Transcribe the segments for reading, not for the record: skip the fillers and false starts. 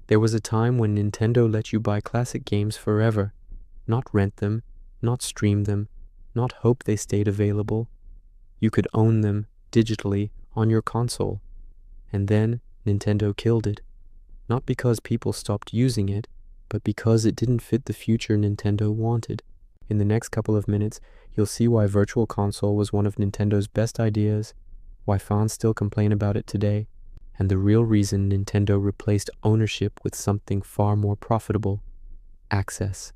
There was a time when Nintendo let you buy classic games forever, not rent them, not stream them, not hope they stayed available. You could own them digitally on your console. And then Nintendo killed it. Not because people stopped using it, but because it didn't fit the future Nintendo wanted. In the next couple of minutes, you'll see why Virtual Console was one of Nintendo's best ideas, why fans still complain about it today, and the real reason Nintendo replaced ownership with something far more profitable: access.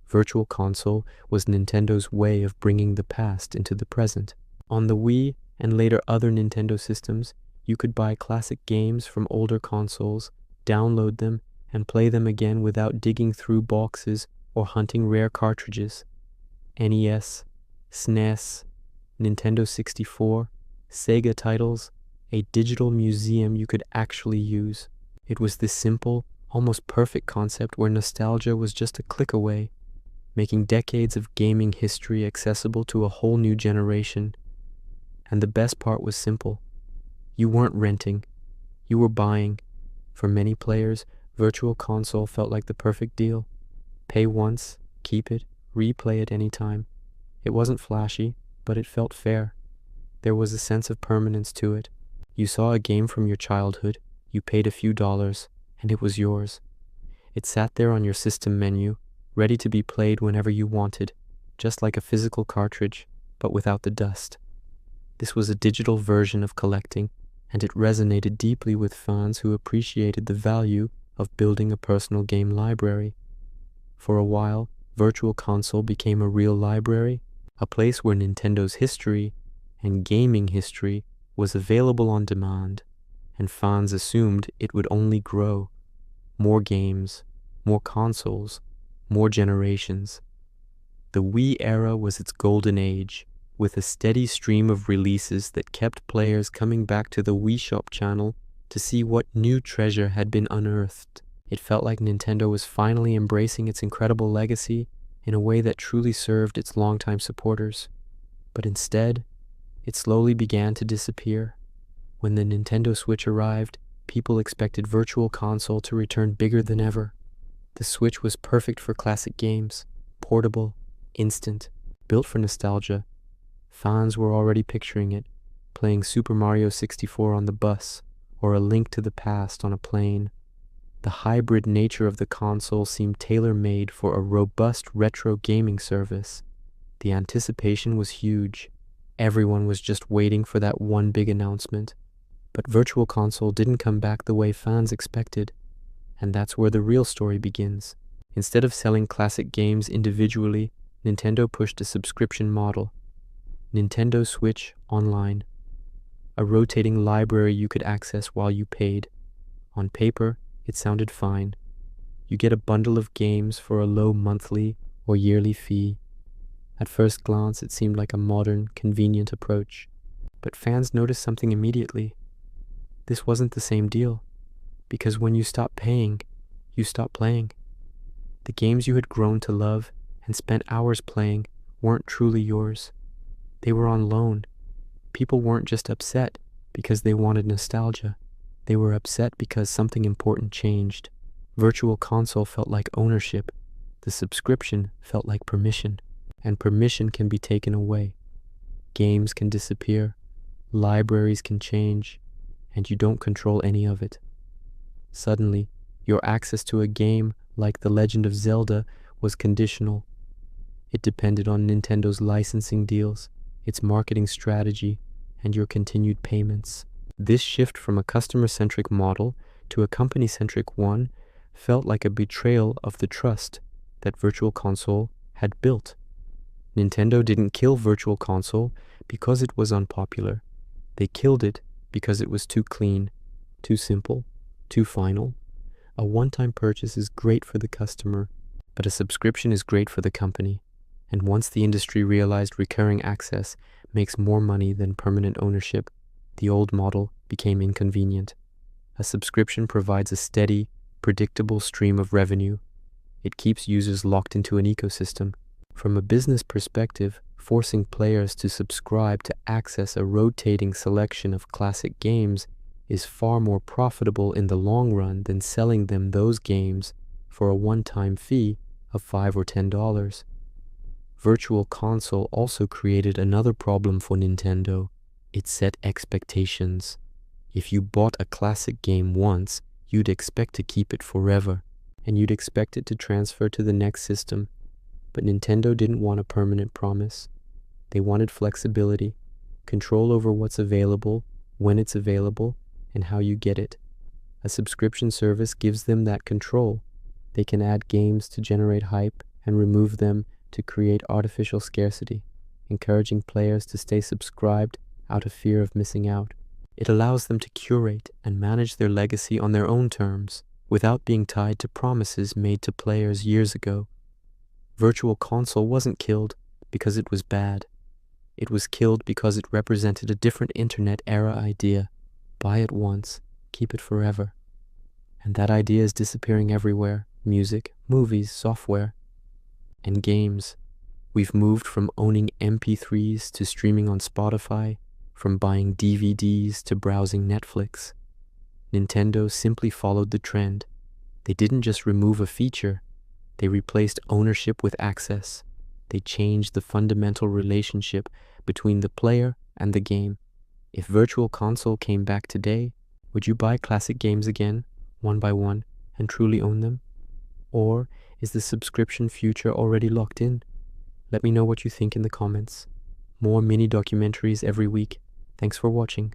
Virtual Console was Nintendo's way of bringing the past into the present. On the Wii and later other Nintendo systems, you could buy classic games from older consoles, download them, and play them again without digging through boxes or hunting rare cartridges. NES, SNES, Nintendo 64, Sega titles, a digital museum you could actually use. It was this simple, almost perfect concept where nostalgia was just a click away, making decades of gaming history accessible to a whole new generation. And the best part was simple. You weren't renting, you were buying. For many players, Virtual Console felt like the perfect deal. Pay once, keep it, replay it anytime. It wasn't flashy, but it felt fair. There was a sense of permanence to it. You saw a game from your childhood, you paid a few dollars, and it was yours. It sat there on your system menu, ready to be played whenever you wanted, just like a physical cartridge, but without the dust. This was a digital version of collecting, and it resonated deeply with fans who appreciated the value of building a personal game library. For a while, Virtual Console became a real library, a place where Nintendo's history and gaming history was available on demand, and fans assumed it would only grow. More games, more consoles, more generations. The Wii era was its golden age, with a steady stream of releases that kept players coming back to the Wii Shop channel to see what new treasure had been unearthed. It felt like Nintendo was finally embracing its incredible legacy in a way that truly served its longtime supporters. But instead, it slowly began to disappear. When the Nintendo Switch arrived, people expected Virtual Console to return bigger than ever. The Switch was perfect for classic games, portable, instant, built for nostalgia. Fans were already picturing it, playing Super Mario 64 on the bus, or A Link to the Past on a plane. The hybrid nature of the console seemed tailor-made for a robust retro gaming service. The anticipation was huge. Everyone was just waiting for that one big announcement. But Virtual Console didn't come back the way fans expected. And that's where the real story begins. Instead of selling classic games individually, Nintendo pushed a subscription model. Nintendo Switch Online. A rotating library you could access while you paid. On paper, it sounded fine. You get a bundle of games for a low monthly or yearly fee. At first glance, it seemed like a modern, convenient approach. But fans noticed something immediately. This wasn't the same deal. Because when you stopped paying, you stopped playing. The games you had grown to love and spent hours playing weren't truly yours. They were on loan. People weren't just upset because they wanted nostalgia. They were upset because something important changed. Virtual Console felt like ownership. The subscription felt like permission. And permission can be taken away. Games can disappear. Libraries can change. And you don't control any of it. Suddenly, your access to a game like The Legend of Zelda was conditional. It depended on Nintendo's licensing deals, its marketing strategy, and your continued payments. This shift from a customer-centric model to a company-centric one felt like a betrayal of the trust that Virtual Console had built. Nintendo didn't kill Virtual Console because it was unpopular. They killed it because it was too clean, too simple, too final. A one-time purchase is great for the customer, but a subscription is great for the company. And once the industry realized recurring access makes more money than permanent ownership, the old model became inconvenient. A subscription provides a steady, predictable stream of revenue. It keeps users locked into an ecosystem. From a business perspective, forcing players to subscribe to access a rotating selection of classic games is far more profitable in the long run than selling them those games for a one-time fee of $5 or $10. Virtual Console also created another problem for Nintendo. It set expectations. If you bought a classic game once, you'd expect to keep it forever, and you'd expect it to transfer to the next system. But Nintendo didn't want a permanent promise. They wanted flexibility, control over what's available, when it's available, and how you get it. A subscription service gives them that control. They can add games to generate hype and remove them to create artificial scarcity, encouraging players to stay subscribed out of fear of missing out. It allows them to curate and manage their legacy on their own terms, without being tied to promises made to players years ago. Virtual Console wasn't killed because it was bad. It was killed because it represented a different internet era idea. Buy it once, keep it forever. And that idea is disappearing everywhere. Music, movies, software, and games. We've moved from owning MP3s to streaming on Spotify, from buying DVDs to browsing Netflix. Nintendo simply followed the trend. They didn't just remove a feature, they replaced ownership with access. They changed the fundamental relationship between the player and the game. If Virtual Console came back today, would you buy classic games again, one by one, and truly own them? Or is the subscription future already locked in? Let me know what you think in the comments. More mini documentaries every week. Thanks for watching.